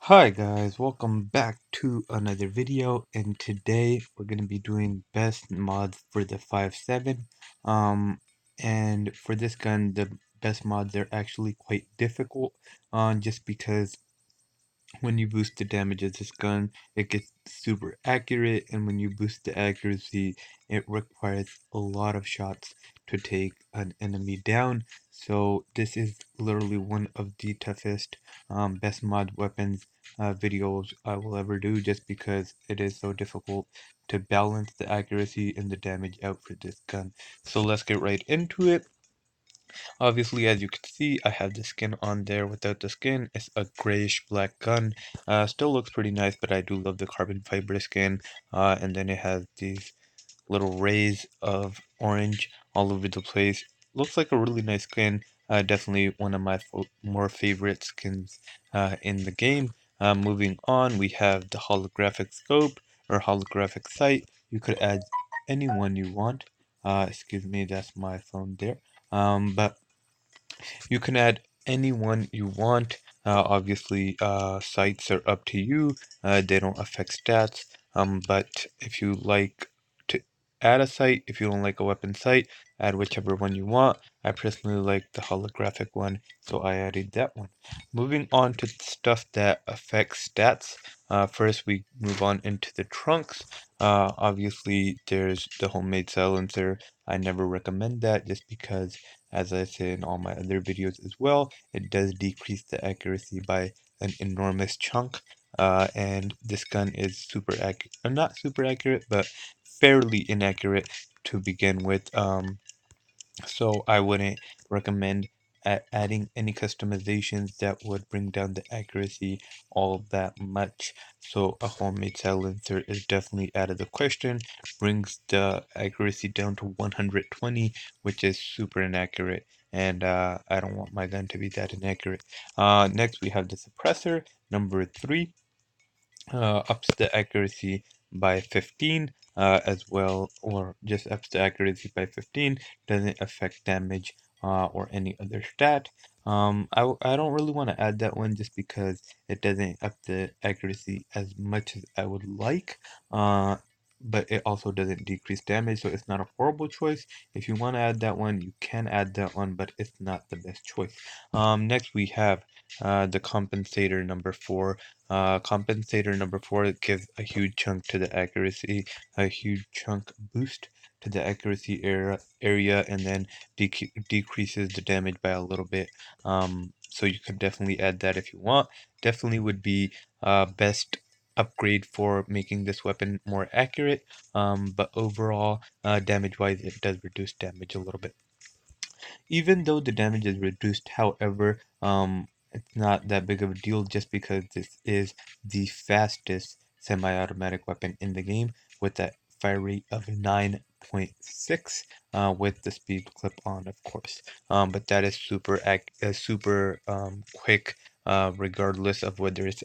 Hi guys, welcome back to another video, and today we're going to be doing best mods for the 5.7. And for this gun, the best mods are actually quite difficult, just because when you boost the damage of this gun, it gets super accurate, and when you boost the accuracy, it requires a lot of shots to take an enemy down. So this is literally one of the toughest best mod weapons videos I will ever do, just because it is so difficult to balance the accuracy and the damage out for this gun. So let's get right into it. Obviously, as you can see, I have the skin on there. Without the skin, it's a grayish black gun. Still looks pretty nice, but I do love the carbon fiber skin. And then it has these little rays of orange all over the place. Looks like a really nice skin. Definitely one of my more favorite skins in the game. Moving on, we have the holographic scope or holographic sight. You could add anyone you want. Excuse me, that's my phone there. But you can add anyone you want. Obviously, sites are up to you. They don't affect stats. But if you like to add a site, if you don't like a weapon site, add whichever one you want. I personally like the holographic one, so I added that one. Moving on to stuff that affects stats. First, we move on into the trunks. Obviously, there's the homemade silencer. I never recommend that just because, as I say in all my other videos as well, it does decrease the accuracy by an enormous chunk. And this gun is super accurate, not super accurate, but fairly inaccurate to begin with. So I wouldn't recommend adding any customizations that would bring down the accuracy all that much. So a homemade silencer is definitely out of the question. Brings the accuracy down to 120, which is super inaccurate. And I don't want my gun to be that inaccurate. Next we have the suppressor, number 3. Ups the accuracy by 15 as well, or just ups the accuracy by 15, doesn't affect damage or any other stat. I don't really want to add that one just because it doesn't up the accuracy as much as I would like, but it also doesn't decrease damage, so it's not a horrible choice. If you want to add that one, you can add that one, but it's not the best choice. Next we have the compensator number 4. Compensator number 4 gives a huge chunk to the accuracy, a huge chunk boost to the accuracy area, and then decreases the damage by a little bit. So you could definitely add that if you want. Definitely would be best upgrade for making this weapon more accurate. But overall, damage-wise, it does reduce damage a little bit. Even though the damage is reduced, however, it's not that big of a deal just because this is the fastest semi-automatic weapon in the game with that fire rate of 9.6 with the speed clip on, of course. But that is super quick, regardless of whether it's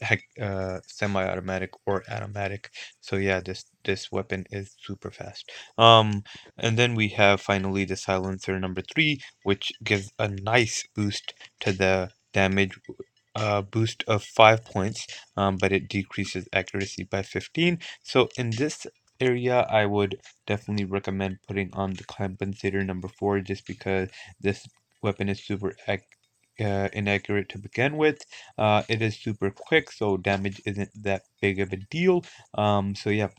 semi-automatic or automatic. So yeah, this weapon is super fast. And then we have finally the silencer number 3, which gives a nice boost to the damage, boost of 5 points, but it decreases accuracy by 15. So in this area, I would definitely recommend putting on the compensator number 4 just because this weapon is super inaccurate to begin with. It is super quick, so damage isn't that big of a deal. So yeah,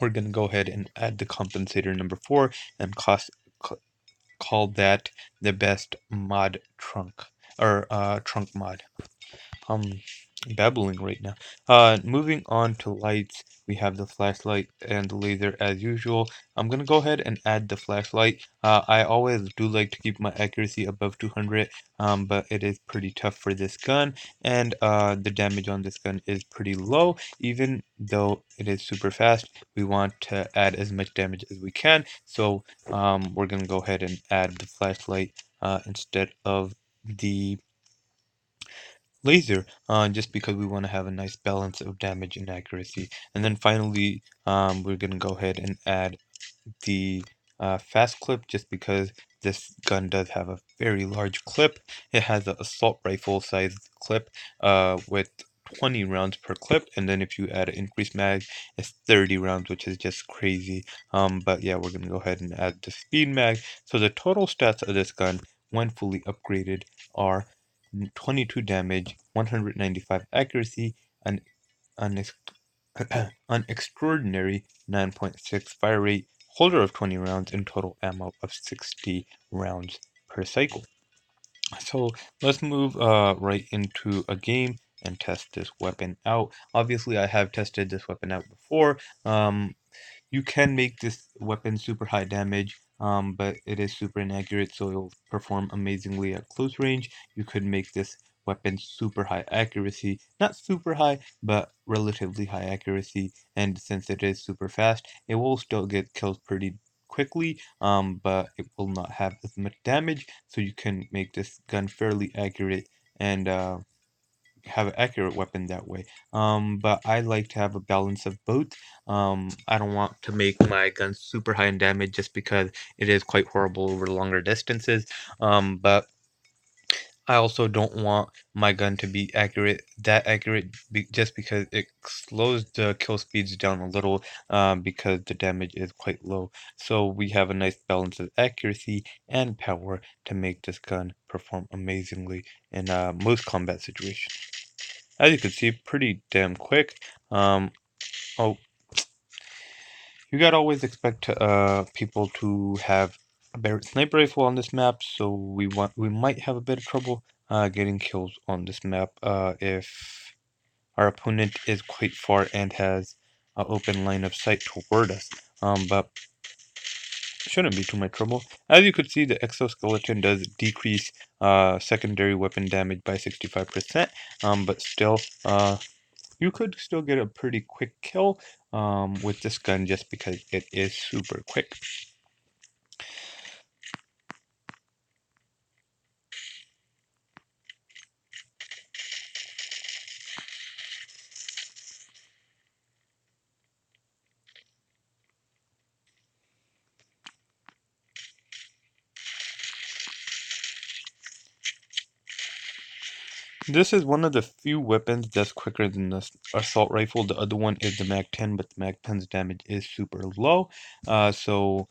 we're going to go ahead and add the compensator number 4 and call that the best mod trunk, or trunk mod. I'm babbling right now. Moving on to lights, we have the flashlight and the laser as usual. I'm gonna go ahead and add the flashlight. I always do like to keep my accuracy above 200, but it is pretty tough for this gun, and the damage on this gun is pretty low. Even though it is super fast, we want to add as much damage as we can, so we're gonna go ahead and add the flashlight instead of the laser, just because we want to have a nice balance of damage and accuracy. And then finally, we're going to go ahead and add the fast clip just because this gun does have a very large clip. It has an assault rifle size clip with 20 rounds per clip, and then if you add an increased mag, it's 30 rounds, which is just crazy. But yeah, we're gonna go ahead and add the speed mag. So the total stats of this gun, when fully upgraded, are 22 damage, 195 accuracy, and an, an extraordinary 9.6 fire rate, holder of 20 rounds, and total ammo of 60 rounds per cycle. So let's move right into a game and test this weapon out. Obviously, I have tested this weapon out before. You can make this weapon super high damage, but it is super inaccurate, so it'll perform amazingly at close range. You could make this weapon super high accuracy, not super high, but relatively high accuracy, and since it is super fast, it will still get kills pretty quickly, but it will not have as much damage, so you can make this gun fairly accurate and have an accurate weapon that way. But I like to have a balance of both. I don't want to make my gun super high in damage just because it is quite horrible over longer distances. But I also don't want my gun to be that accurate, just because it slows the kill speeds down a little, because the damage is quite low. So we have a nice balance of accuracy and power to make this gun perform amazingly in most combat situations. As you can see, pretty damn quick. Oh, you gotta always expect people to have a better sniper rifle on this map, so we might have a bit of trouble getting kills on this map if our opponent is quite far and has an open line of sight toward us. But shouldn't be too much trouble. As you could see, the exoskeleton does decrease secondary weapon damage by 65%, but still, you could still get a pretty quick kill with this gun just because it is super quick. This is one of the few weapons that's quicker than the assault rifle. The other one is the Mag-10, but the Mag-10's damage is super low. So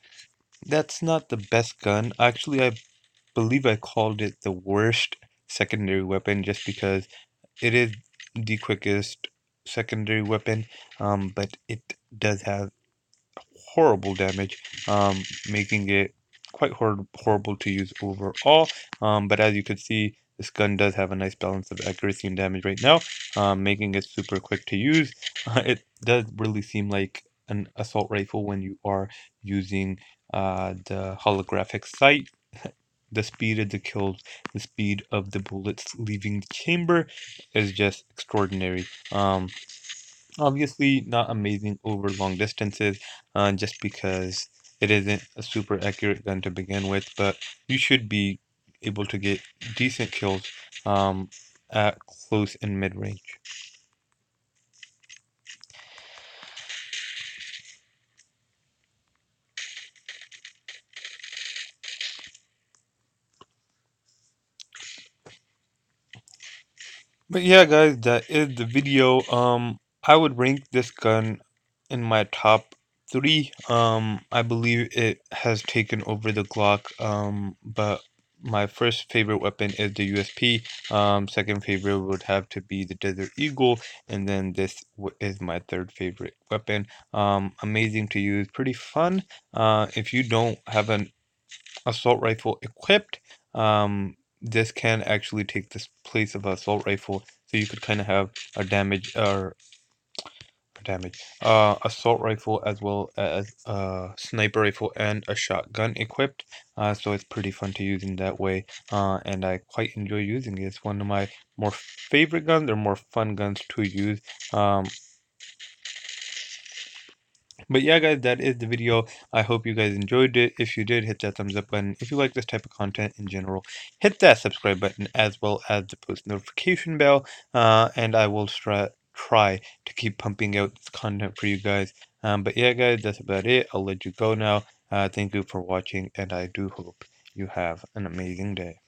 that's not the best gun. Actually, I believe I called it the worst secondary weapon just because it is the quickest secondary weapon, but it does have horrible damage, making it quite horrible to use overall. But as you can see, this gun does have a nice balance of accuracy and damage right now, making it super quick to use. It does really seem like an assault rifle when you are using the holographic sight. The speed of the kills, the speed of the bullets leaving the chamber is just extraordinary. Obviously not amazing over long distances, just because it isn't a super accurate gun to begin with, but you should be able to get decent kills at close and mid-range. But yeah, guys, that is the video. I would rank this gun in my top three. I believe it has taken over the Glock. But my first favorite weapon is the USP. Second favorite would have to be the Desert Eagle, and then this is my third favorite weapon. Amazing to use, pretty fun. If you don't have an assault rifle equipped, this can actually take this place of assault rifle, so you could kind of have a assault rifle as well as a sniper rifle and a shotgun equipped. So it's pretty fun to use in that way, and I quite enjoy using it. It's one of my more favorite guns, or more fun guns to use. But yeah, guys, that is the video. I hope you guys enjoyed it. If you did, hit that thumbs up button. If you like this type of content in general, hit that subscribe button as well as the post notification bell. And I will try to keep pumping out this content for you guys. But yeah, guys, that's about it. I'll let you go now. Thank you for watching, and I do hope you have an amazing day.